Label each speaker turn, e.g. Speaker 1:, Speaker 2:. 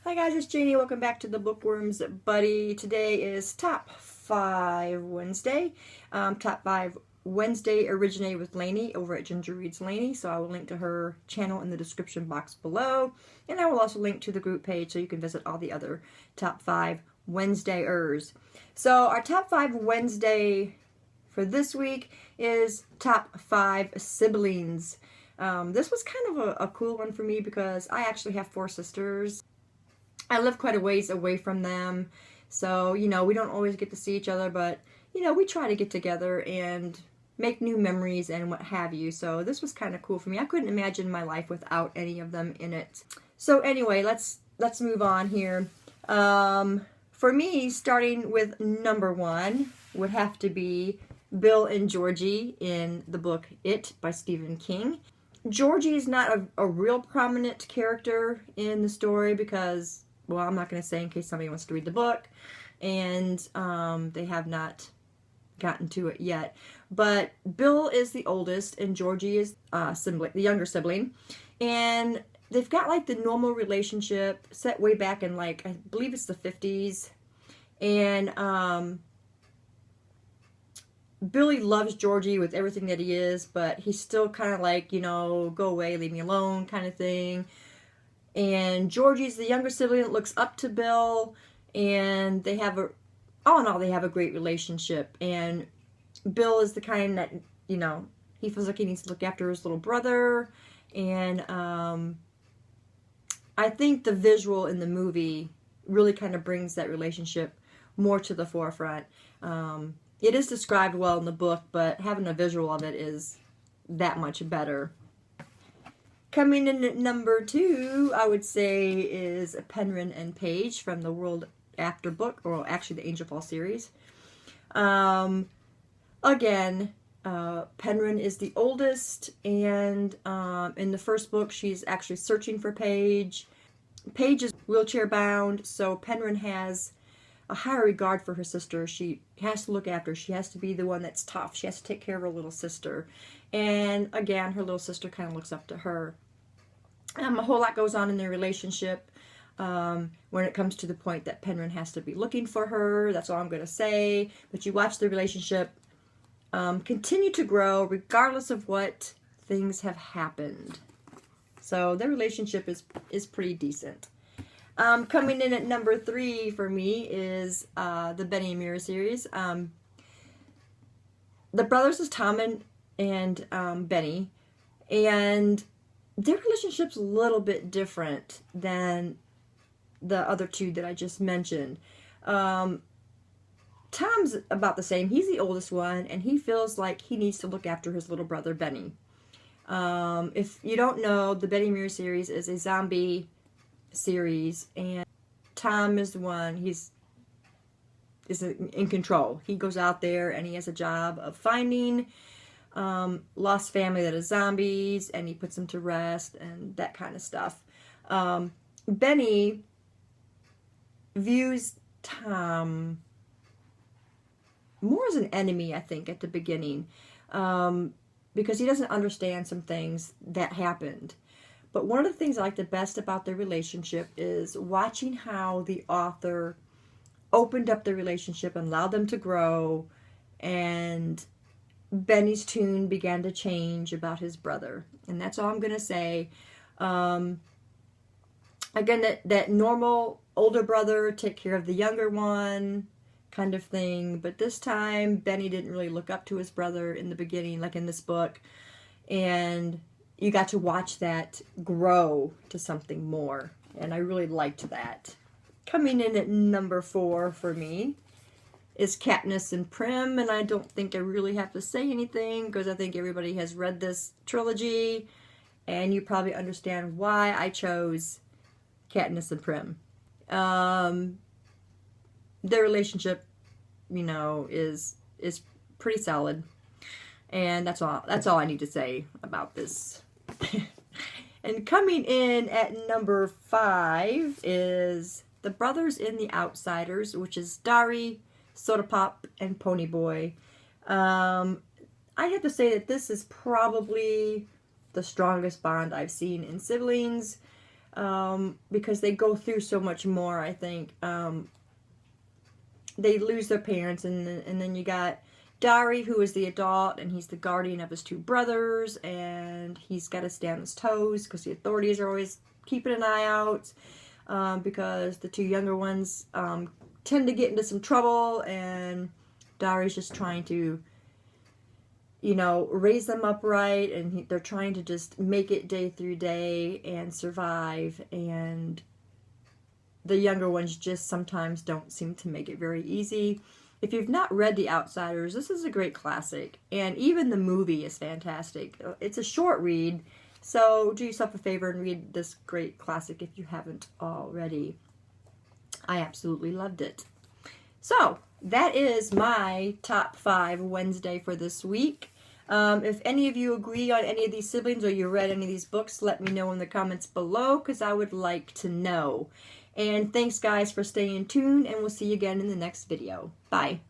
Speaker 1: Hi guys, it's Janie. Welcome back to the Bookworms Buddy. Today is Top 5 Wednesday. Top 5 Wednesday originated with Lainey over at Ginger Reads Lainey, so I will link to her channel in the description box below. And I will also link to the group page so you can visit all the other Top 5 Wednesdayers. So our Top 5 Wednesday for this week is Top 5 Siblings. This was kind of a cool one for me because I actually have 4 sisters. I live quite a ways away from them, so, we don't always get to see each other, but, we try to get together and make new memories and what have you, so this was kind of cool for me. I couldn't imagine my life without any of them in it. So anyway, let's move on here. For me, starting with number 1 would have to be Bill and Georgie in the book It by Stephen King. Georgie is not a real prominent character in the story because, well, I'm not going to say in case somebody wants to read the book, and they have not gotten to it yet. But Bill is the oldest, and Georgie is the younger sibling, and they've got like the normal relationship set way back in I believe it's the 50s, and Billy loves Georgie with everything that he is, but he's still kind of like, go away, leave me alone kind of thing. And Georgie's the younger sibling that looks up to Bill, and they have all in all, they have a great relationship. And Bill is the kind that, he feels like he needs to look after his little brother. And I think the visual in the movie really kind of brings that relationship more to the forefront. It is described well in the book, but having a visual of it is that much better. Coming in at number 2, I would say, is Penryn and Paige from the World After book, or actually the Angel Fall series. Again, Penryn is the oldest, and in the first book, she's actually searching for Paige. Paige is wheelchair bound, so Penryn has a higher regard for her sister. She has to look after her. She has to be the one that's tough. She has to take care of her little sister. And again, her little sister kind of looks up to her. A whole lot goes on in their relationship when it comes to the point that Penryn has to be looking for her. That's all I'm going to say. But you watch the relationship continue to grow regardless of what things have happened. So their relationship is pretty decent. Coming in at number 3 for me is the Benny and Mira series. The brothers is Tom and Benny, and their relationship's a little bit different than the other 2 that I just mentioned. Tom's about the same. He's the oldest one, and he feels like he needs to look after his little brother, Benny. If you don't know, the Benny and Mira series is a zombie series, and Tom is the one, he's in control. He goes out there and he has a job of finding lost family that is zombies, and he puts them to rest and that kind of stuff. Benny views Tom more as an enemy, I think, at the beginning, because he doesn't understand some things that happened. But one of the things I like the best about their relationship is watching how the author opened up the relationship and allowed them to grow, and Benny's tune began to change about his brother. And that's all I'm going to say. Again, that normal older brother take care of the younger one kind of thing. But this time, Benny didn't really look up to his brother in the beginning, like in this book. And you got to watch that grow to something more. And I really liked that. Coming in at number 4 for me is Katniss and Prim, and I don't think I really have to say anything because I think everybody has read this trilogy, and you probably understand why I chose Katniss and Prim. Their relationship, is pretty solid, and that's all I need to say about this. And coming in at number 5 is The Brothers in the Outsiders, which is Dari, Soda Pop, and Ponyboy. I have to say that this is probably the strongest bond I've seen in siblings. because they go through so much more, I think. They lose their parents, and then you got Dari, who is the adult, and he's the guardian of his two brothers, and he's got to stay on his toes because the authorities are always keeping an eye out, because the two younger ones tend to get into some trouble, and Dari's just trying to, you know, raise them up right, and they're trying to just make it day through day and survive, and the younger ones just sometimes don't seem to make it very easy. If you've not read The Outsiders, this is a great classic, and even the movie is fantastic. It's a short read, so do yourself a favor and read this great classic if you haven't already. I absolutely loved it. So, that is my top 5 Wednesday for this week. If any of you agree on any of these siblings or you read any of these books, let me know in the comments below, because I would like to know. And thanks, guys, for staying tuned, and we'll see you again in the next video. Bye.